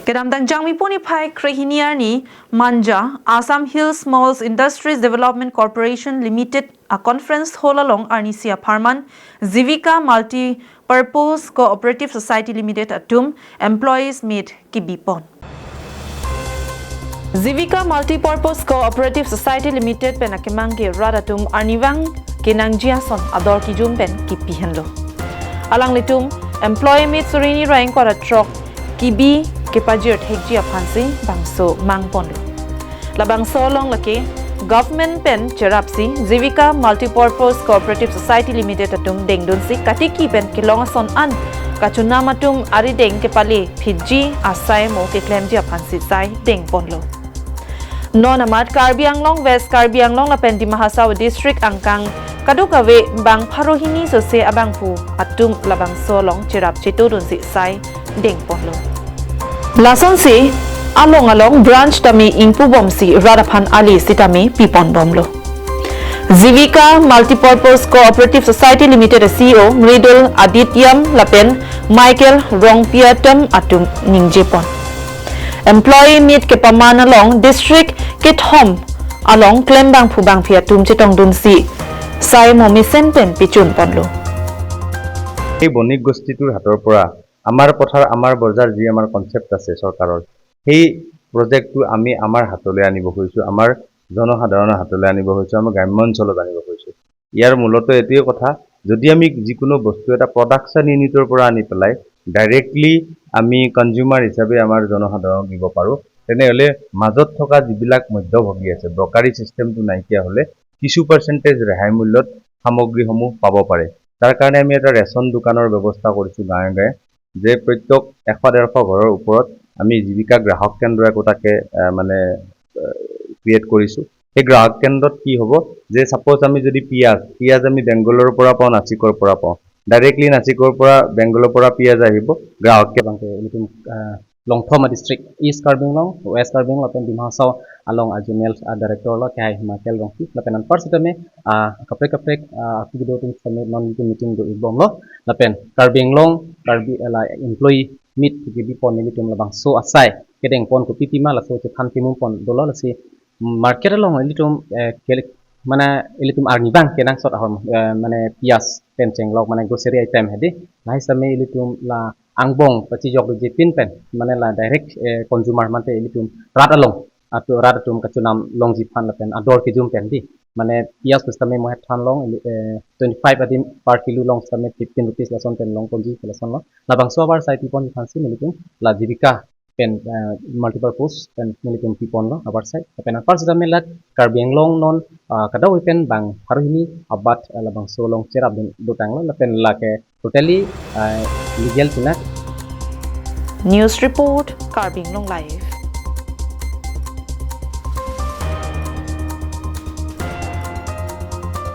Kedamdang jangmi poni phai krehiniar ni Manja Assam Hills Malls Industries Development Corporation Limited a conference hall along Arnisia Pharman Zivika Multi-Purpose Cooperative Society Limited atum employees meet kibipon. Zivika Multi-Purpose Cooperative Society Limited pen akemangge radatum arnivang kenangjiason ador kijum pen kipihenlo. Alang litum employee meet surini raing kwara trok kibi kepajir thekjia phansi bangso mangponlo. Labangso long lake government pen cherapsi Zivika Multi-Purpose Cooperative Society Limited atum dengdunsi katiki pen kilongason an kachunamatum arideng kepali Fiji asai mo keklemjia phansi sai dengponlo. Non-amat Karbi Anglong West Karbi Anglong Lapen di Mahasawa District Angkang Kadukawe Bang Parohini Sose Abangpu Atum Labang Solong Cirap Citurun Si Sai Deng Ponlo Lason Si Along Branch Tami Ingpu Bomsi Radapan Ali Sitami Pipon Bomlo Zivika Multi-Purpose Cooperative Society Limited CEO Mridul Adityam Lapen Michael Rongpiatam Atum Ningjepon Employee meet ke pamana long district kit home along klembang phubang phia tum chitong dunsi sai momi senten pichun ponlo এই বণিক গোষ্ঠীটোৰ হাতৰ পৰা আমাৰ পথাৰ আমাৰ বজাৰ যি আমাৰ কনসেপ্ট আছে চৰকাৰৰ সেই প্ৰজেক্টটো আমি আমাৰ হাতলৈ আনিব খুজিছো আমাৰ জনসাধাৰণৰ হাতলৈ আনিব খুজিছো আমাৰ গ্ৰাম্য অঞ্চলত আনিব খুজিছো ইয়াৰ মূলত এটোই কথা যদি আমি যিকোনো বস্তু এটা প্ৰডাকশন ইউনিটৰ পৰা আনি পেলাই ডাইৰেক্টলি আমি কনজিউমাৰ হিচাপে আমাৰ জনসাধাৰণক দিব পাৰো তেনেহলে মাজত থকা যিবিলাক মধ্যভোগী আছে ব্ৰকাৰী সিস্টেমটো নাইকিয়া হলে কিছু পাৰ্চেন্টেজ ৰেহাই মূল্যত সামগ্ৰীসমূহ পাব পাৰে তাৰ কাৰণে আমি এটা ৰেশন দোকানৰ ব্যৱস্থা কৰিছো গাঁৱে গাঁৱে যে প্ৰত্যেক 100-150 ঘৰৰ ওপৰত আমি জীৱিকা গ্ৰাহক কেন্দ্ৰ একোটাকে মানে ক্ৰিয়েট কৰিছো এই গ্ৰাহক কেন্দ্ৰত কি হ'ব যে সাপোজ আমি যদি পিয়াজ আমি বেংগলৰ পৰা পাওঁ নাচিকৰ পৰা পাওঁ ডাইৰেক্টলি নাচিকৰ পৰা বেংগলৰ পৰা পিয়াজ আহিব গ্ৰাহককে bangke litum Longthoma district East Karbing Long West Karbing Lapen di Mahasau along Ajuniel director lo kai Michael Rongpi lapenan first tame kaprek aku video tim same non meeting do ibong lo lapen Karbing Long Karbi la employee meet gibi pon litum labang so asai kedeng pon ko pitima la so che phan timum pon dolo la si market long litum mana litum arni bang kenang sot ahor mane pias penceng log mane grocery item hedi lai same litum la angbong pachi jog je pin pen mane la direct consumer mate litum rat along atu rat tum kachunam long ji phan la pen ador ki jum pen di mane pias same mo than long 25 adim per kilo long same 15 rupees la son pen long konji la son lo la bangso bar sai pipon phansi litum la jibika pen multiple post pen litum pipon lo abar sai pen first same la Karbing Long non kadaw pen bang haruhini abat la bangso long cerap do tang lo la pen la ke totally legal tuna News Report Karbing Long Live